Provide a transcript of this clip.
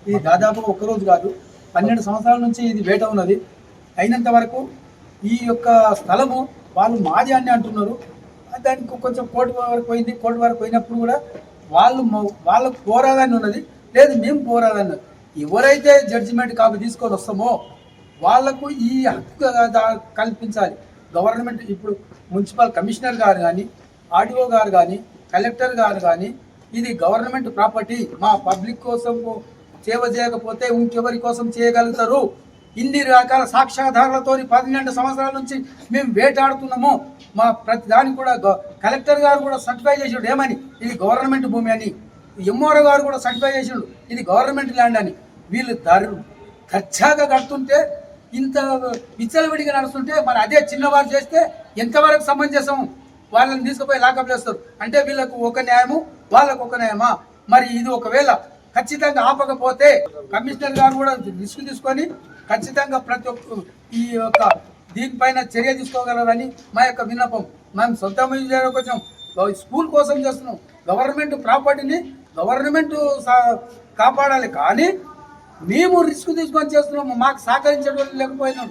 ఇది దాదాపుగా ఒక్కరోజు కాదు, 12 సంవత్సరాల నుంచి ఇది వేట ఉన్నది. అయినంత వరకు ఈ యొక్క స్థలము వాళ్ళు మాది అని అంటున్నారు. దానికి కొంచెం కోర్టు వరకు పోయింది. కోర్టు వరకు పోయినప్పుడు కూడా వాళ్ళకు పోరాదని ఉన్నది, లేదు మేము పోరాదన్నారు. ఎవరైతే జడ్జిమెంట్ కాపీ తీసుకొని వస్తామో వాళ్లకు ఈ హక్కు కల్పించాలి గవర్నమెంట్. ఇప్పుడు మున్సిపల్ కమిషనర్ గారు కానీ, ఆర్డీఓ గారు కానీ, కలెక్టర్ గారు కానీ, ఇది గవర్నమెంట్ ప్రాపర్టీ, మా పబ్లిక్ కోసం సేవ చేయకపోతే ఇంకెవరి కోసం చేయగలుగుతారు? ఇన్ని రకాల సాక్ష్యాధారాలతో 12 సంవత్సరాల నుంచి మేము వేటాడుతున్నాము. మా ప్రతి దానికి కూడా కలెక్టర్ గారు కూడా సర్టిఫై చేసాడు ఏమని, ఇది గవర్నమెంట్ భూమి అని. ఎంఆర్ఓ గారు కూడా సర్టిఫై చేసాడు ఇది గవర్నమెంట్ ల్యాండ్ అని. వీళ్ళు ఖర్చాగా కడుతుంటే, ఇంత విచ్చలవిడిగా నడుస్తుంటే, మరి అదే చిన్నవారు చేస్తే ఎంతవరకు సమంజసం? వాళ్ళని తీసుకుపోయి లాకప్ చేస్తారు అంటే వీళ్ళకు ఒక న్యాయము, వాళ్ళకు ఒక న్యాయమా? మరి ఇది ఒకవేళ ఖచ్చితంగా ఆపకపోతే కమిషనర్ గారు కూడా రిస్క్ తీసుకొని ఖచ్చితంగా ప్రతి ఒక్క ఈ యొక్క దీనిపైన చర్య తీసుకోగలరని మా యొక్క విన్నపం. మేము సొంత కొంచెం స్కూల్ కోసం చేస్తున్నాం. గవర్నమెంట్ ప్రాపర్టీని గవర్నమెంట్ కాపాడాలి, కానీ మేము రిస్క్ తీసుకొని చేస్తున్నాము. మాకు సహకరించడం లేకపోయినాం.